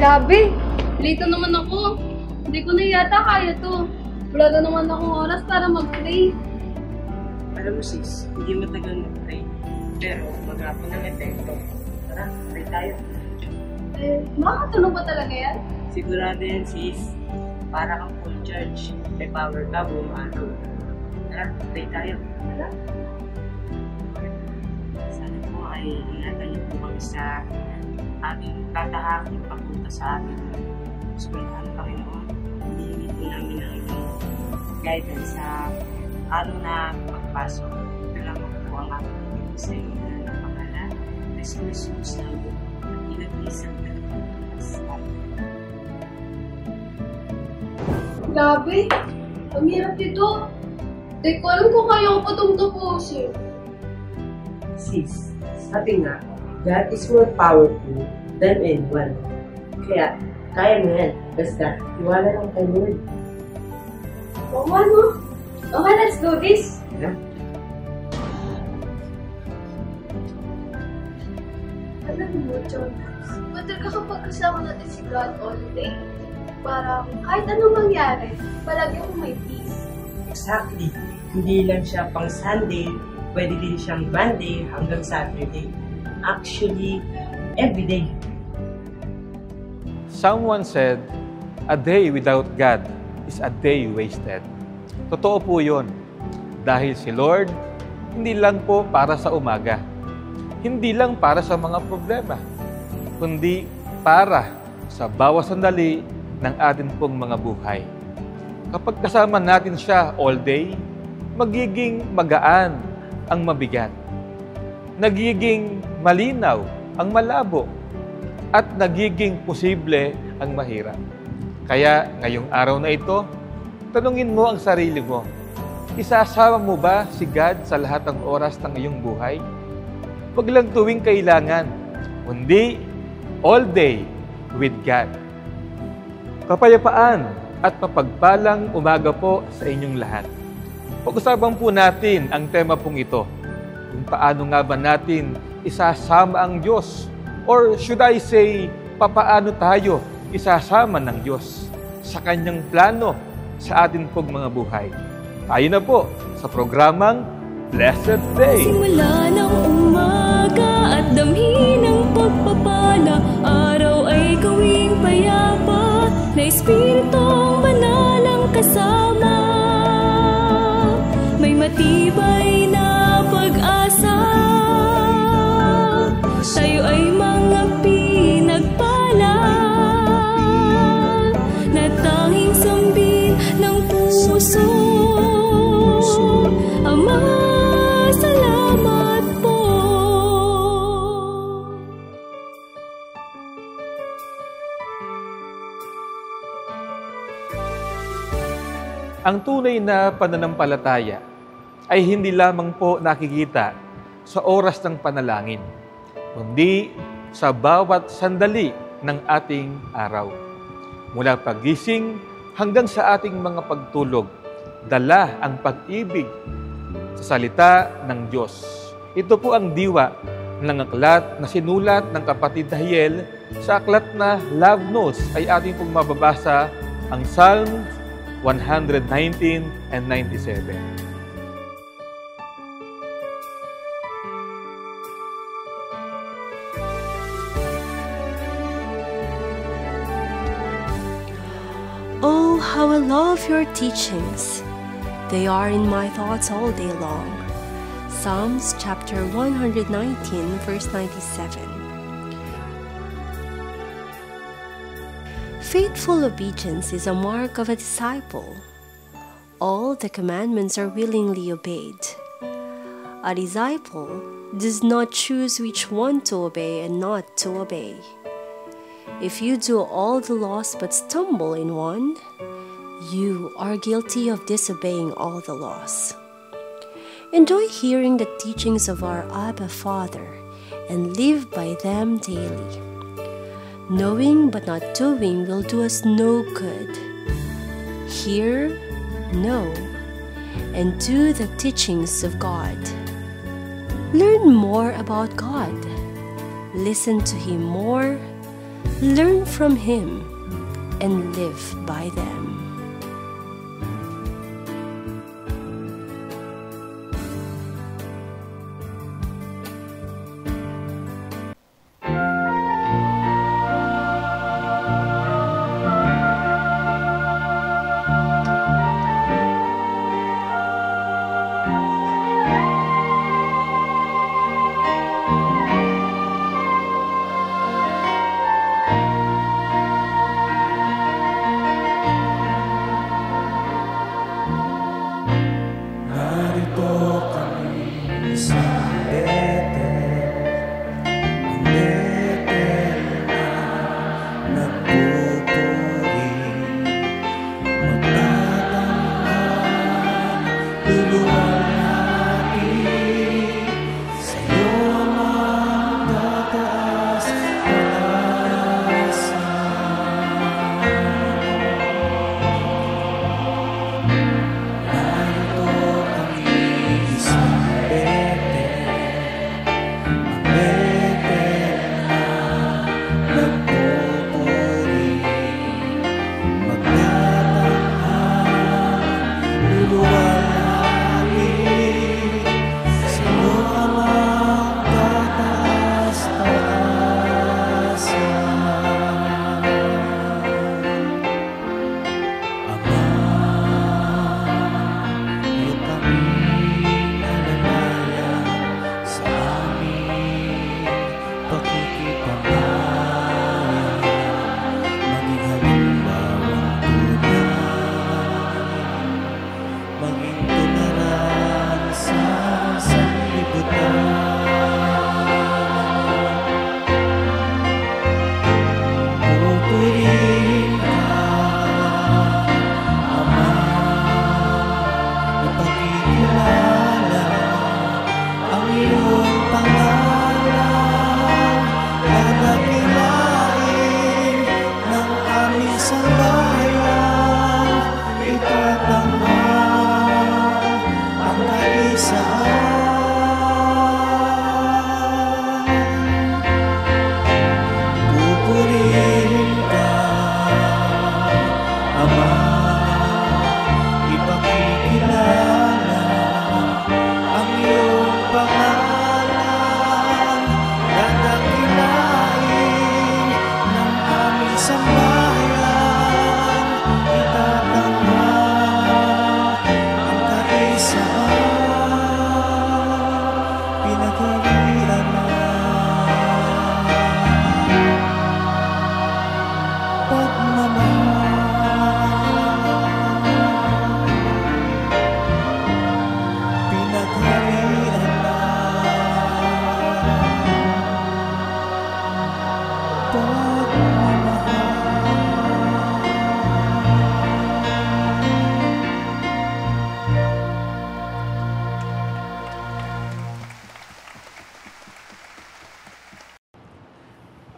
Grabe, late na naman ako. Hindi ko na yata kaya to. Wala na naman akong oras para mag-pray. Alam mo sis, hindi matagal mag-pray. Pero maghapon ng epekto. Tara, pray tayo. Makakatulong ba talaga yan? Sigurado yan sis. Para kang full charge. May power ka buong araw. Tara, pray tayo. Tara. Sana po ay ingatan niyo po kami sa aming tatahaking pagpunta sa ating eskwelahan, Panginoon. Hihingi po namin ang inyong guidance sa araw na pagpasok. Ito lang po ang aking sa inyo na pangalan. Jesus na inag-isang nagpapasal. Grabe, ang hirap dito. Di ko alam kung kaya ko pa itong tapusin. Sis, sabi nga, God is more powerful than anyone. Kaya, kaya mo yan. Basta, iwala lang kay Lord. Oo nga, no? Okay, let's do this. Yeah? Alam mo, John, better ka kapag kasama natin si God all day. Para kahit anong mangyari, palagi akong may peace. Exactly. Hindi lang siya pang Sunday, pwede din siyang Monday hanggang Saturday. Actually, every day. Someone said, a day without God is a day wasted. Totoo po yun. Dahil si Lord, hindi lang po para sa umaga. Hindi lang para sa mga problema. Kundi para sa bawat sandali ng atin pong mga buhay. Kapag kasama natin siya all day, magiging magaan ang mabigat. Nagiging malinaw ang malabo. At nagiging posible ang mahirap. Kaya ngayong araw na ito, tanungin mo ang sarili mo, isasama mo ba si God sa lahat ng oras ng iyong buhay? Huwag lang tuwing kailangan, kundi all day with God. Kapayapaan at mapagpalang umaga po sa inyong lahat. Pag-usapan po natin ang tema pong ito, kung paano nga ba natin isasama ang Diyos, or should I say, papaano tayo isasama ng Diyos sa Kanyang plano sa atin pong mga buhay. Tayo na po sa programang Blessed Day. Simula ng umaga at damhin ng pagpapala, araw ay gawing payapa, na Espiritong Banal ang kasama. May matibay na pag-asa, tayo ay mga pinagpala, na tanging sambin ng puso. Ama, salamat po. Ang tunay na pananampalataya ay hindi lamang po nakikita sa oras ng panalangin, kundi sa bawat sandali ng ating araw. Mula pagising hanggang sa ating mga pagtulog, dala ang pag-ibig sa salita ng Diyos. Ito po ang diwa ng aklat na sinulat ng kapatid Dahiel. Sa aklat na Love Notes ay ating pong mababasa ang Psalm 119 and 97. Oh, how I love your teachings. They are in my thoughts all day long. Psalms chapter 119, verse 97. Faithful obedience is a mark of a disciple. All the commandments are willingly obeyed. A disciple does not choose which one to obey and not to obey. If you do all the laws but stumble in one, you are guilty of disobeying all the laws. Enjoy hearing the teachings of our Abba Father and live by them daily. Knowing but not doing will do us no good. Hear, know, and do the teachings of God. Learn more about God. Listen to Him more. Learn from Him and live by them.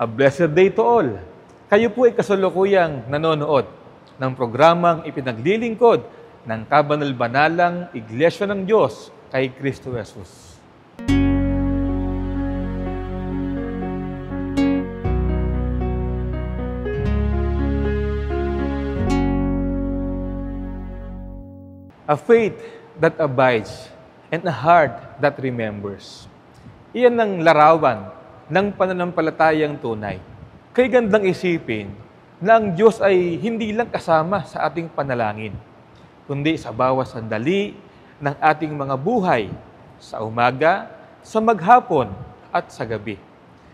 A blessed day to all. Kayo po ay kasalukuyang nanonood ng programang ipinaglilingkod ng Kabanal-Banalang Iglesia ng Diyos kay Kristo Jesus. A faith that abides and a heart that remembers. Iyan ang larawan ng pananampalatayang tunay. Kay gandang isipin na ang Diyos ay hindi lang kasama sa ating panalangin, kundi sa bawat sandali ng ating mga buhay, sa umaga, sa maghapon, at sa gabi.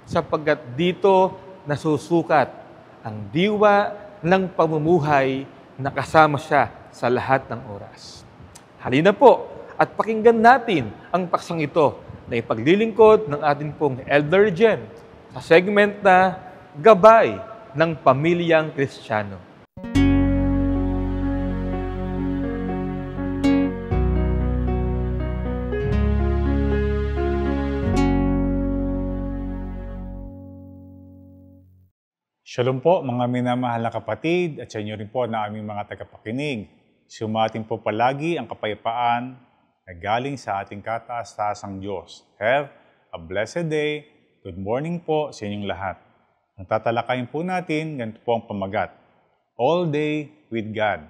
Sapagkat dito nasusukat ang diwa ng pamumuhay na kasama siya sa lahat ng oras. Halina po at pakinggan natin ang paksang ito na ipaglilingkod ng ating pong Elder Jem sa segment na Gabay ng Pamilyang Kristiyano. Shalom po mga minamahal na kapatid at sa inyo rin po na aming mga tagapakinig. Sumating po palagi ang kapayapaan na galing sa ating kataas-taasang Diyos. Have a blessed day. Good morning po sa inyong lahat. Ang tatalakayin po natin, ganito po ang pamagat. All day with God.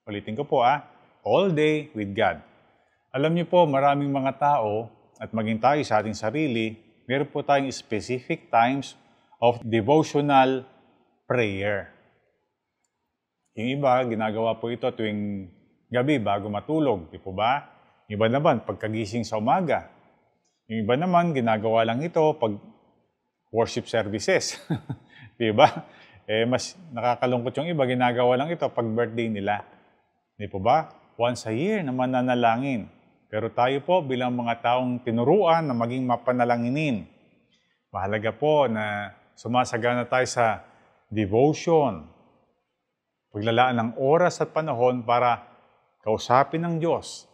Ulitin ko po all day with God. Alam niyo po, maraming mga tao, at maging tayo sa ating sarili, meron po tayong specific times of devotional prayer. Yung iba, ginagawa po ito tuwing gabi bago matulog, di po ba? Yung iba naman, pagkagising sa umaga. Yung iba naman, ginagawa lang ito pag worship services. Di ba? Mas nakakalungkot yung iba, ginagawa lang ito pag birthday nila. Di po ba? Once a year na mananalangin. Pero tayo po bilang mga taong tinuruan na maging mapanalanginin. Mahalaga po na sumasagana tayo sa devotion. Paglalaan ng oras at panahon para kausapin ng Diyos.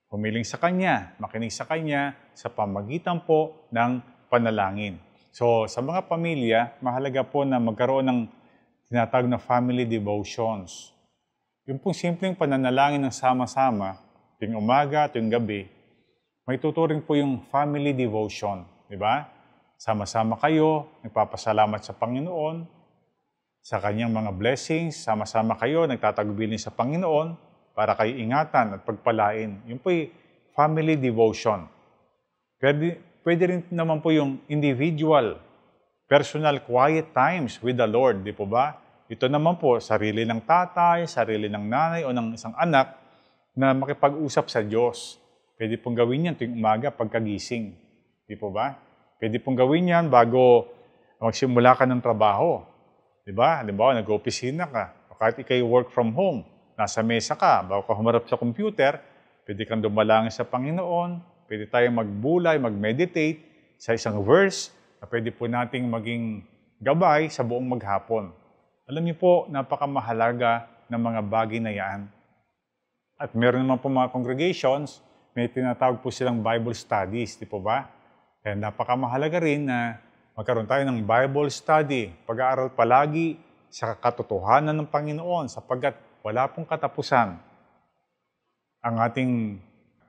Humiling sa Kanya, makinig sa Kanya sa pamagitan po ng panalangin. So, sa mga pamilya, mahalaga po na magkaroon ng tinatawag na family devotions. Yung pong simpleng pananalangin ng sama-sama, tuwing umaga, tuwing gabi, may tuturing po yung family devotion. Di ba? Sama-sama kayo, nagpapasalamat sa Panginoon, sa Kanyang mga blessings, sama-sama kayo, nagtatagubilin sa Panginoon, para kayo ingatan at pagpalain. Yung po yung family devotion. Pwede rin naman po yung individual, personal quiet times with the Lord, di po ba? Ito naman po, sarili ng tatay, sarili ng nanay o ng isang anak na makipag-usap sa Diyos. Pwede pong gawin yan tuwing umaga pagkagising. Di po ba? Pwede pong gawin yan bago magsimula ka ng trabaho. Di ba? Halimbawa, nag-opisina ka. O kahit ikay work from home, nasa mesa ka, bago ka humarap sa computer, pwede kang dumalangin sa Panginoon, pwede tayong magbulay, mag-meditate sa isang verse na pwede po nating maging gabay sa buong maghapon. Alam niyo po, napakamahalaga ng mga bagay na yan. At meron naman po mga congregations, may tinatawag po silang Bible studies, di po ba? Kaya napakamahalaga rin na magkaroon tayo ng Bible study, pag-aaral palagi sa katotohanan ng Panginoon sapagkat wala pong katapusan ang ating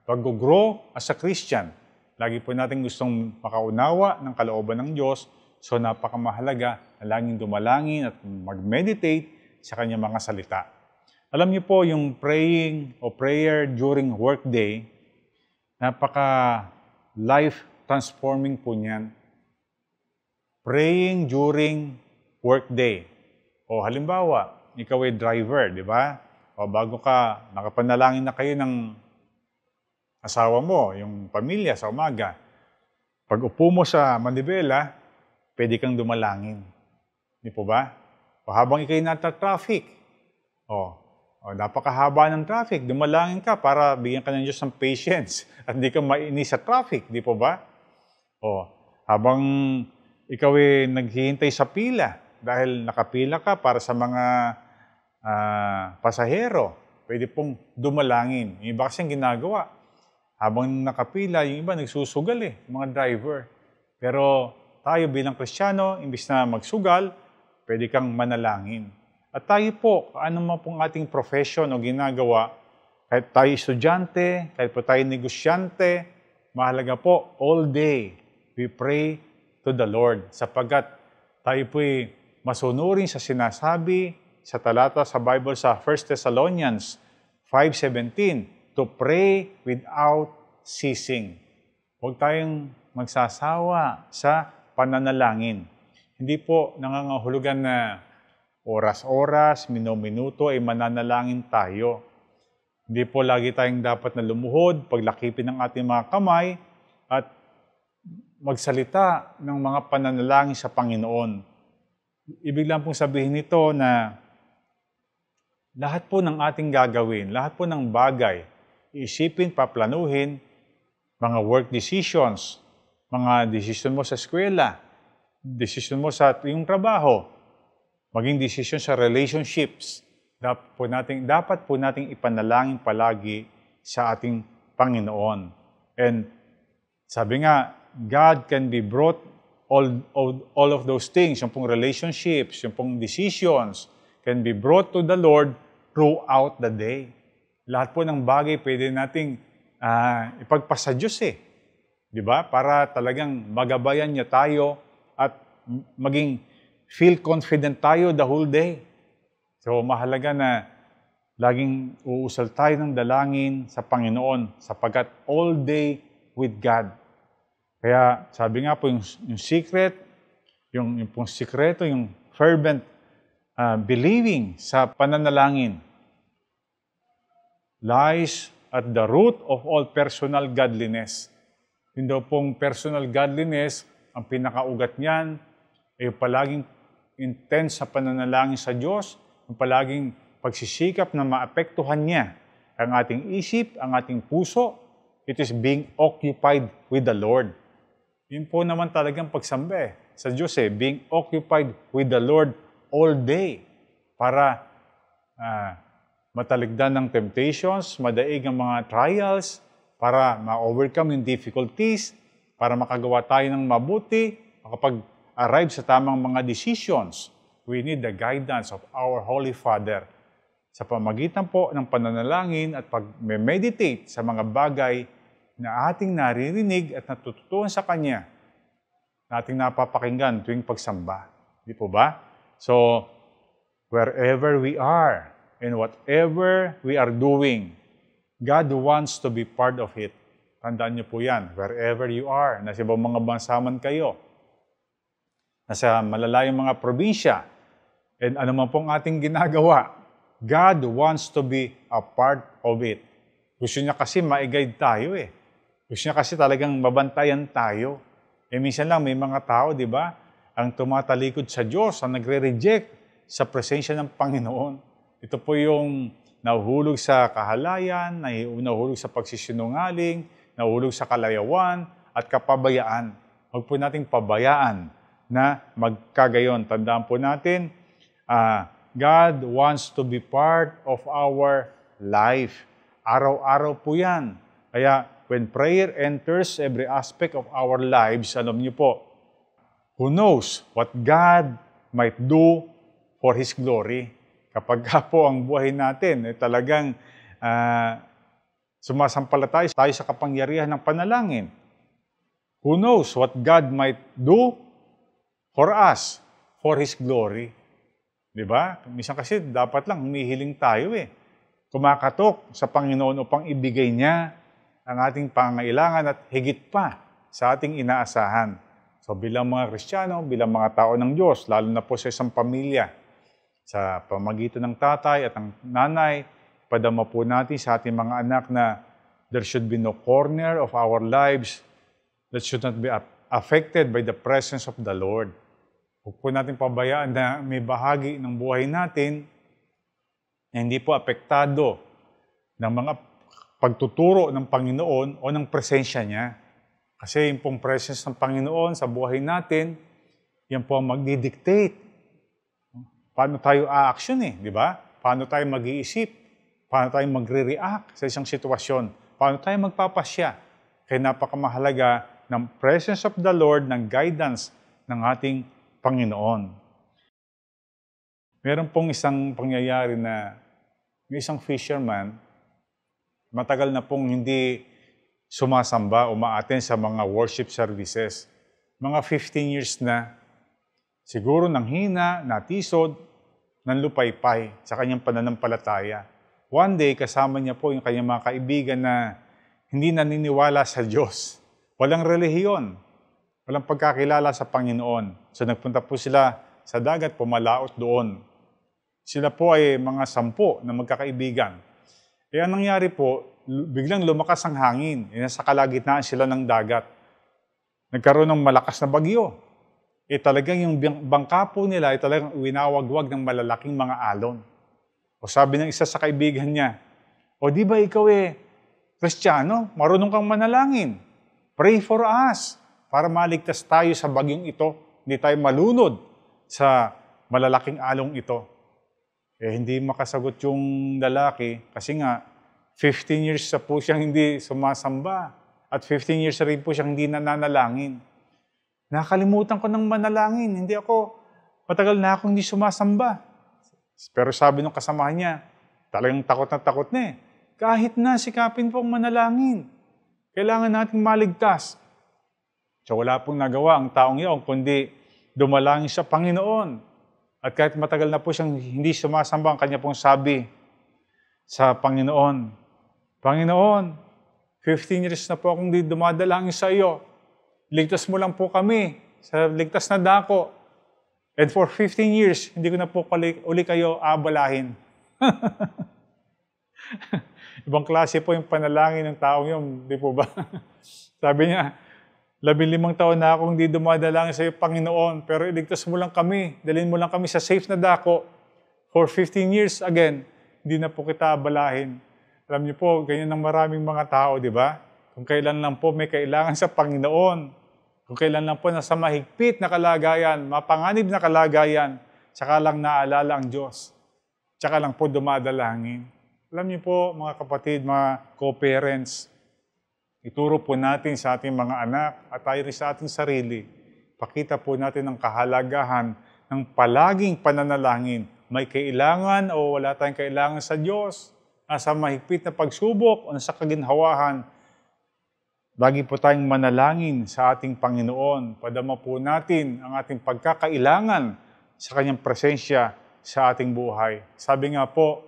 pag-grow as a Christian. Lagi po natin gustong makaunawa ng kalooban ng Diyos, so napakamahalaga na laging dumalangin at mag-meditate sa Kanyang mga salita. Alam niyo po, yung praying o prayer during workday, napaka-life-transforming po niyan. Praying during workday. O halimbawa, ikaw ay driver, di ba? O bago ka, nakapanalangin na kayo ng asawa mo, yung pamilya sa umaga. Pag upo mo sa manibela, pwede kang dumalangin. Di po ba? O habang ikay nata-traffic, napakahaba ng traffic, dumalangin ka para bigyan ka ng Diyos ng patience at hindi ka mainis sa traffic, di po ba? O habang ikaw ay naghihintay sa pila dahil nakapila ka para sa mga pasahero, pwede pong dumalangin. Yung iba kasing ginagawa, habang nakapila, yung iba nagsusugal mga driver. Pero tayo bilang Kristiyano, imbis na magsugal, pwede kang manalangin. At tayo po, ano man pong ating profession o ginagawa, kahit tayo estudyante, kahit po tayo negosyante, mahalaga po, all day, we pray to the Lord. Sapagkat tayo po'y masunurin sa sinasabi sa talata sa Bible sa 1 Thessalonians 5:17, to pray without ceasing. Huwag tayong magsasawa sa pananalangin. Hindi po nangangahulugan na oras-oras, minuto ay mananalangin tayo. Hindi po lagi tayong dapat na lumuhod, paglakipin ng ating mga kamay, at magsalita ng mga pananalangin sa Panginoon. Ibig lang pong sabihin nito na lahat po ng ating gagawin, lahat po ng bagay, iisipin, paplanuhin, mga work decisions, mga decision mo sa eskwela, decision mo sa iyong trabaho, maging decision sa relationships, dapat po nating ipanalangin palagi sa ating Panginoon. And sabi nga, God can be brought all of those things, yung pong relationships, yung pong decisions, can be brought to the Lord throughout the day. Lahat po ng bagay pwede nating ipagpasa Diyos Di ba? Para talagang magabayan niya tayo at maging feel confident tayo the whole day. So mahalaga na laging uusal tayo ng dalangin sa Panginoon sapagkat all day with God. Kaya sabi nga po yung secret, yung pong sikreto, yung fervent believing sa pananalangin lies at the root of all personal godliness. Yung daw pong personal godliness, ang pinakaugat niyan ay palaging intense sa pananalangin sa Diyos, yung palaging pagsisikap na maapektuhan niya ang ating isip, ang ating puso. It is being occupied with the Lord. Yun po naman talagang pagsamba sa Diyos being occupied with the Lord all day para mataligdan ng temptations, madaig ang mga trials, para ma-overcome yung difficulties, para makagawa tayo ng mabuti, makapag-arrive sa tamang mga decisions. We need the guidance of our Holy Father sa pamagitan po ng pananalangin at pag-meditate sa mga bagay na ating naririnig at natututuhan sa Kanya, na ating napapakinggan tuwing pagsamba. Di po ba? So, wherever we are and whatever we are doing, God wants to be part of it. Tandaan niyo po yan. Wherever you are, nasa ibang mga bansa man kayo, nasa malalayong mga probinsya, and ano man pong ating ginagawa, God wants to be a part of it. Gusto niya kasi ma-guide tayo Gusto niya kasi talagang mabantayan tayo. Minsan lang may mga tao, di ba, ang tumatalikod sa Diyos, ang nagre-reject sa presensya ng Panginoon. Ito po yung nahuhulog sa kahalayan, nahuhulog sa pagsisinungaling, nahuhulog sa kalayawan at kapabayaan. Huwag po nating pabayaan na magkagayon. Tandaan po natin, God wants to be part of our life. Araw-araw po yan. Kaya when prayer enters every aspect of our lives, alam niyo po, who knows what God might do for His glory. Kapag po ang buhay natin talagang sumasampalataya tayo sa kapangyarihan ng panalangin. Who knows what God might do for us, for His glory. Diba? Minsan kasi dapat lang humihiling tayo kumakatok sa Panginoon upang ibigay niya ang ating pangailangan at higit pa sa ating inaasahan. So bilang mga Kristiyano, bilang mga tao ng Diyos, lalo na po sa isang pamilya, sa pamagitan ng tatay at ng nanay, padama po natin sa ating mga anak na there should be no corner of our lives that should not be affected by the presence of the Lord. Huwag po natin pabayaan na may bahagi ng buhay natin na hindi po apektado ng mga pagtuturo ng Panginoon o ng presensya niya. Kasi yung pong presence ng Panginoon sa buhay natin, yan po ang magdidictate. Paano tayo a-action di ba? Paano tayo mag-iisip? Paano tayo magre-react sa isang sitwasyon? Paano tayo magpapasya? Kaya napakamahalaga ng presence of the Lord, ng guidance ng ating Panginoon. Meron pong isang pangyayari na may isang fisherman, matagal na pong hindi sumasamba o ma-attend sa mga worship services. Mga 15 years na, siguro nang hina, natisod, nanlupaypay sa kanyang pananampalataya. One day, kasama niya po yung kanyang mga kaibigan na hindi naniniwala sa Diyos. Walang relihiyon, walang pagkakilala sa Panginoon. So nagpunta po sila sa dagat, pumalaot doon. Sila po ay mga 10 na magkakaibigan. Kaya nangyari po, biglang lumakas ang hangin. Nasa kalagitnaan sila ng dagat. Nagkaroon ng malakas na bagyo. Talagang yung bangka po nila ay talagang winawagwag ng malalaking mga alon. O sabi ng isa sa kaibigan niya, o di ba ikaw Kristiyano, marunong kang manalangin. Pray for us para maligtas tayo sa bagyong ito. Hindi tayo malunod sa malalaking along ito. Hindi makasagot yung lalaki kasi nga 15 years na po siyang hindi sumasamba at 15 years na rin po siyang hindi nananalangin. Nakalimutan ko ng manalangin. Matagal na akong hindi sumasamba. Pero sabi ng kasamahan niya, talagang takot na Kahit na sikapin pong manalangin. Kailangan nating maligtas. So wala pong nagawa ang taong iyon, kundi dumalangin sa Panginoon. At kahit matagal na po siyang hindi sumasamba, ang kanya pong sabi sa Panginoon, Panginoon, 15 years na po akong di dumadalangin sa iyo. Ligtas mo lang po kami sa ligtas na dako. And for 15 years, hindi ko na po uli kayo abalahin. Ibang klase po yung panalangin ng taong yun, di po ba? Sabi niya, 15 taon na akong hindi dumadalangin sa iyo, Panginoon, pero iligtas mo lang kami, dalhin mo lang kami sa safe na dako. For 15 years, again, hindi na po kita abalahin. Alam niyo po, ganyan ng maraming mga tao, di ba? Kung kailan lang po may kailangan sa Panginoon, kung kailan lang po nasa mahigpit na kalagayan, mapanganib na kalagayan, tsaka lang naalala ang Diyos. Tsaka lang po dumadalangin. Alam niyo po, mga kapatid, mga co-parents, ituro po natin sa ating mga anak at tayo rin sa ating sarili. Pakita po natin ang kahalagahan ng palaging pananalangin. May kailangan o wala tayong kailangan sa Diyos, nasa mahigpit na pagsubok o nasa kaginhawahan, lagi po tayong manalangin sa ating Panginoon. Padama po natin ang ating pagkakailangan sa Kanyang presensya sa ating buhay. Sabi nga po,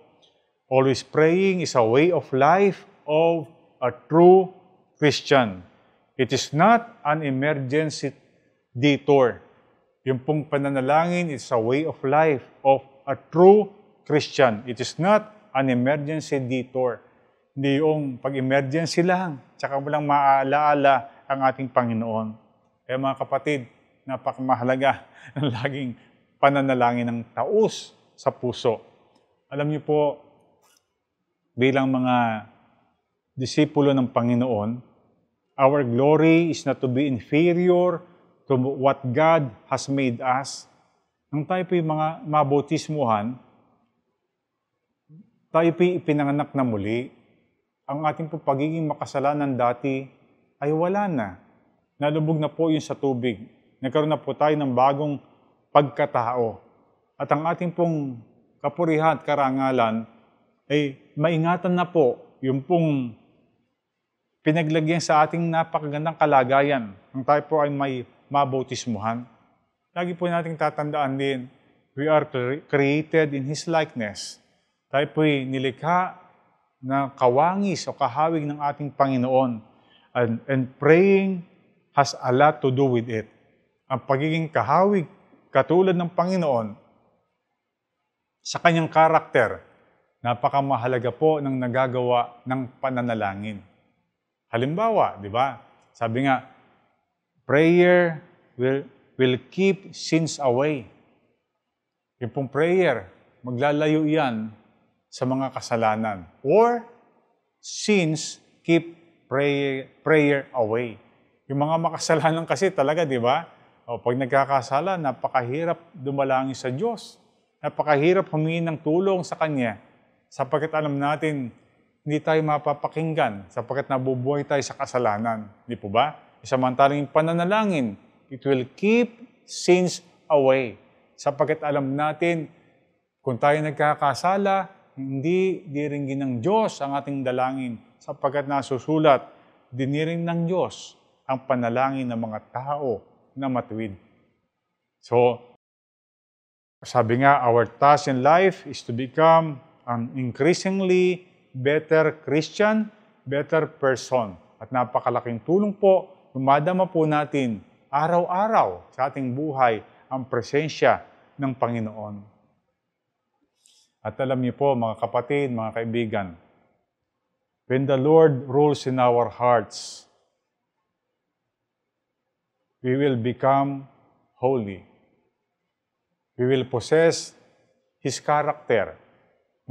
always praying is a way of life of a true Christian. It is not an emergency detour. Yung pong pananalangin is a way of life of a true Christian. It is not an emergency detour. Hindi yung pag-emergency lang, tsaka mo lang maaalaala ang ating Panginoon. Kaya mga kapatid, napakamahalaga ng laging pananalangin ng taos sa puso. Alam niyo po, bilang mga disipulo ng Panginoon, our glory is not to be inferior to what God has made us. Nung tayo po yung mga mabautismuhan, tayo po ipinanganak na muli, ang ating po pagiging makasalanan dati ay wala na. Nalubog na po yun sa tubig. Nagkaroon na po tayo ng bagong pagkatao. At ang ating pong kapurihan at karangalan ay maingatan na po yung pong pinaglagyan sa ating napakagandang kalagayan. Ang tayo po ay may mabautismuhan. Lagi po nating tatandaan din, we are created in His likeness. Tayo po ay nilikha na kawangis o kahawig ng ating Panginoon. And praying has a lot to do with it. Ang pagiging kahawig, katulad ng Panginoon, sa kanyang karakter, napakamahalaga po ng nagagawa ng pananalangin. Halimbawa, di ba? Sabi nga, prayer will keep sins away. Yung pong prayer, maglalayo yan sa mga kasalanan. Or, sins keep prayer away. Yung mga makasalanan kasi talaga, di ba? O, pag nagkakasala, napakahirap dumalangin sa Diyos. Napakahirap humingi ng tulong sa Kanya. Sapagkat alam natin, hindi tayo mapapakinggan sapagkat nabubuhay tayo sa kasalanan. Di po ba? Samantalang yung pananalangin, it will keep sins away. Sapagkat alam natin, kung tayo nagkakasala, hindi diringgin ng Diyos ang ating dalangin sapagkat nasusulat, diniring ng Diyos ang panalangin ng mga tao na matuwid. So, sabi nga, our task in life is to become an increasingly better Christian, better person. At napakalaking tulong po, dumadama po natin araw-araw sa ating buhay ang presensya ng Panginoon. At alam niyo po, mga kapatid, mga kaibigan, when the Lord rules in our hearts, we will become holy. We will possess His character.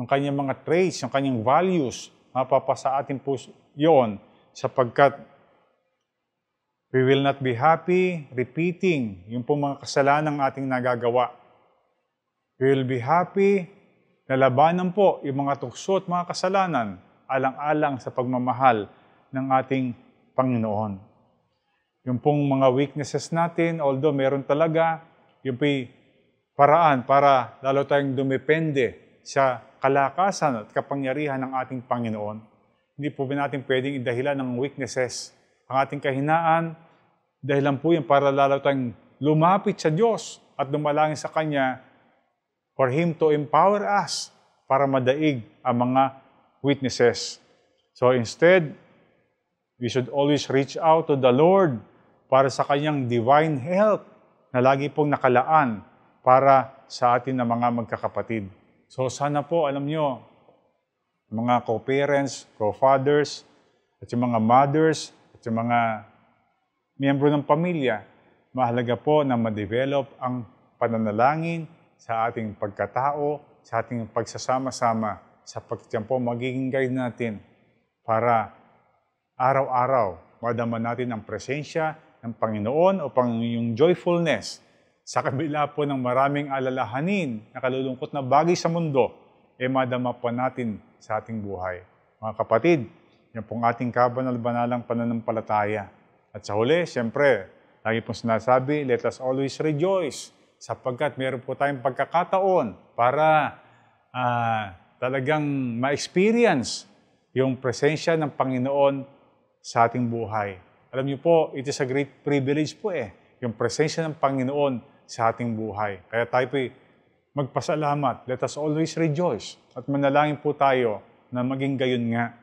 Yung kanyang mga traits, yung kanyang values, mapapasa atin po yun sapagkat we will not be happy repeating yung po mga kasalanan ng ating nagagawa. We will be happy na labanan po yung mga tukso at mga kasalanan alang-alang sa pagmamahal ng ating Panginoon. Yung pong mga weaknesses natin, although meron talaga, yung paraan para lalo tayong dumepende sa kalakasan at kapangyarihan ng ating Panginoon. Hindi po ba natin pwedeng idahilan ng weaknesses ang ating kahinaan, dahilan po yan para lalo tayong lumapit sa Diyos at dumalangin sa Kanya for Him to empower us para madaig ang mga witnesses. So instead, we should always reach out to the Lord para sa Kanyang divine help na lagi pong nakalaan para sa atin na mga magkakapatid. So sana po, alam nyo, mga co-parents, co-fathers, at yung mga mothers, at yung mga miyembro ng pamilya, mahalaga po na ma-develop ang pananalangin sa ating pagkatao, sa ating pagsasama-sama, sapagkat yan po magiging guide natin para araw-araw madama natin ang presensya ng Panginoon o yung joyfulness sa kabila po ng maraming alalahanin na kalulungkot na bagay sa mundo, madama po natin sa ating buhay. Mga kapatid, yan pong ating kabanal-banalang pananampalataya. At sa huli, siyempre, lagi pong sinasabi, let us always rejoice sapagkat meron po tayong pagkakataon para talagang ma-experience yung presensya ng Panginoon sa ating buhay. Alam niyo po, it is a great privilege po yung presensya ng Panginoon sa ating buhay. Kaya tayo po magpasalamat. Let us always rejoice. At manalangin po tayo na maging gayon nga.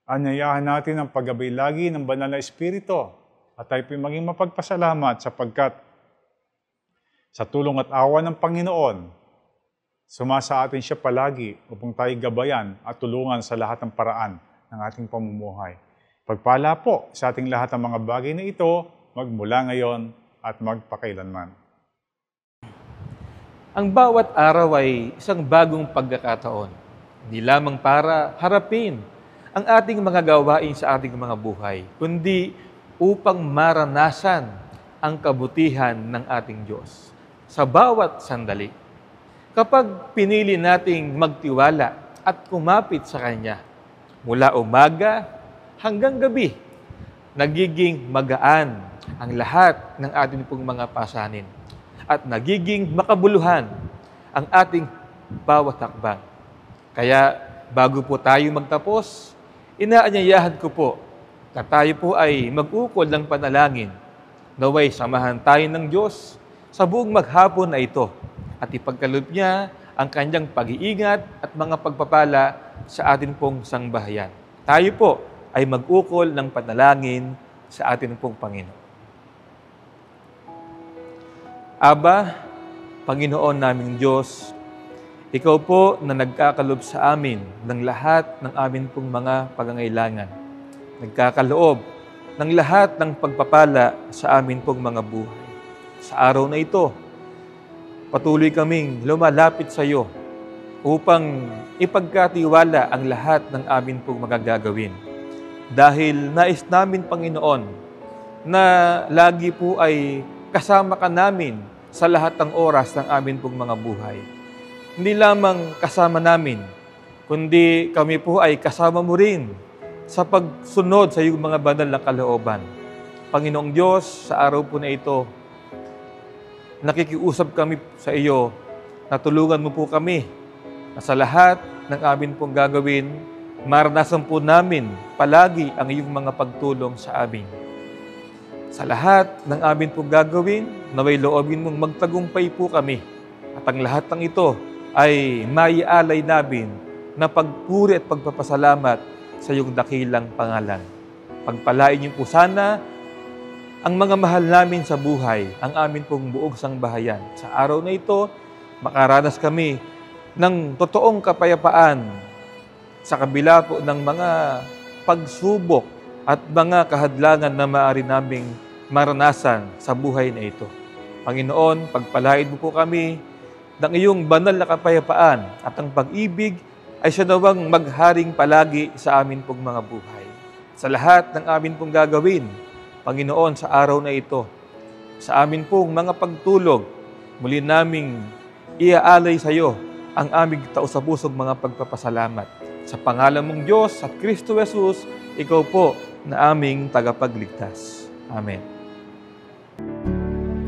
Anyayahan natin ang paggabay lagi ng banal na Espiritu. At tayo po maging mapagpasalamat sapagkat sa tulong at awa ng Panginoon, sumasa atin siya palagi upang tayo gabayan at tulungan sa lahat ng paraan ng ating pamumuhay. Pagpala po sa ating lahat ng mga bagay na ito, magmula ngayon at magpakailanman. Ang bawat araw ay isang bagong pagkakataon, hindi lamang para harapin ang ating mga gawain sa ating mga buhay, kundi upang maranasan ang kabutihan ng ating Diyos sa bawat sandali. Kapag pinili nating magtiwala at kumapit sa Kanya, mula umaga hanggang gabi, nagiging magaan ang lahat ng ating pong mga pasanin at nagiging makabuluhan ang ating bawat hakbang. Kaya bago po tayo magtapos, inaanyayahan ko po na tayo po ay mag-ukol ng panalangin. Naway samahan tayo ng Diyos sa buong maghapon na ito at ipagkaloob niya ang Kanyang pag-iingat at mga pagpapala sa atin pong sangbahayan. Tayo po ay mag-ukol ng panalangin sa atin pong Panginoon. Aba, Panginoon naming Diyos, Ikaw po na nagkakaloob sa amin ng lahat ng amin pong mga pangangailangan. Nagkakaloob ng lahat ng pagpapala sa amin pong mga buhay. Sa araw na ito, patuloy kaming lumalapit sa iyo upang ipagkatiwala ang lahat ng amin pong magagagawin. Dahil nais namin, Panginoon, na lagi po ay kasama ka namin sa lahat ng oras ng amin pong mga buhay. Hindi lamang kasama namin, kundi kami po ay kasama mo rin sa pagsunod sa iyong mga banal na kalooban. Panginoong Diyos, sa araw po na ito, nakikiusap kami sa iyo na tulungan mo po kami na sa lahat ng amin pong gagawin, maranasan po namin palagi ang iyong mga pagtulong sa amin. Sa lahat ng amin pong gagawin, naway loobin mong magtagumpay po kami. At ang lahat ng ito ay maialay namin na pagpuri at pagpapasalamat sa iyong dakilang pangalan. Pagpalain niyo po sana ang mga mahal namin sa buhay, ang amin pong buong sangbahayan. Sa araw na ito, makaranas kami ng totoong kapayapaan sa kabila po ng mga pagsubok at mga kahadlangan na maaari naming maranasan sa buhay na ito. Panginoon, pagpalain mo po kami ng iyong banal na kapayapaan at ang pag-ibig ay siya nawang magharing palagi sa amin pong mga buhay. Sa lahat ng amin pong gagawin, Panginoon, sa araw na ito, sa amin pong mga pagtulog, muli naming iaalay sa iyo ang aming taos-pusong mga pagpapasalamat. Sa pangalan mong Diyos at Kristo Jesus, ikaw po na aming tagapagligtas. Amen.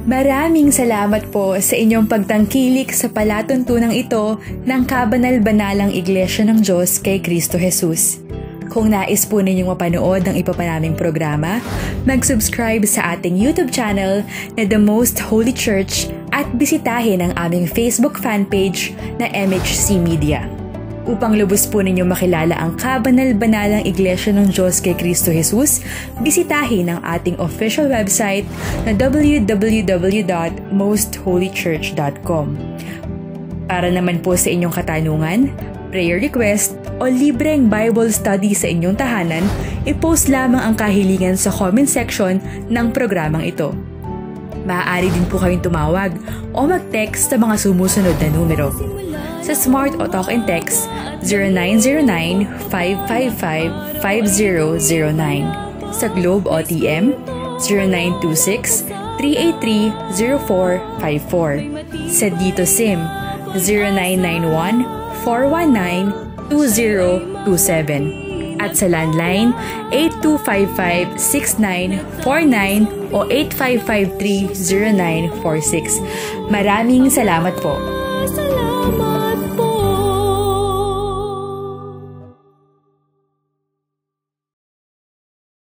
Maraming salamat po sa inyong pagtangkilik sa palatuntunang ito ng Kabanal-Banalang Iglesia ng Diyos kay Kristo Jesus. Kung nais po ninyong mapanood ng iba pa naming programa, mag-subscribe sa ating YouTube channel na The Most Holy Church at bisitahin ang aming Facebook fanpage na MHC Media. Upang lubos po ninyo makilala ang kabanal-banalang Iglesia ng Diyos kay Kristo Jesus, bisitahin ang ating official website na www.mostholychurch.com. Para naman po sa inyong katanungan, prayer request, o libreng Bible study sa inyong tahanan, i-post lamang ang kahilingan sa comment section ng programang ito. Maaari din po kayong tumawag o mag-text sa mga sumusunod na numero. Sa Smart o Talk and Text, 0909-555-5009. Sa Globe o TM, 0926-383-0454. Sa Dito SIM, 0991-419-2027. At sa landline, 8255-6949 o 8553-0946. Maraming salamat po.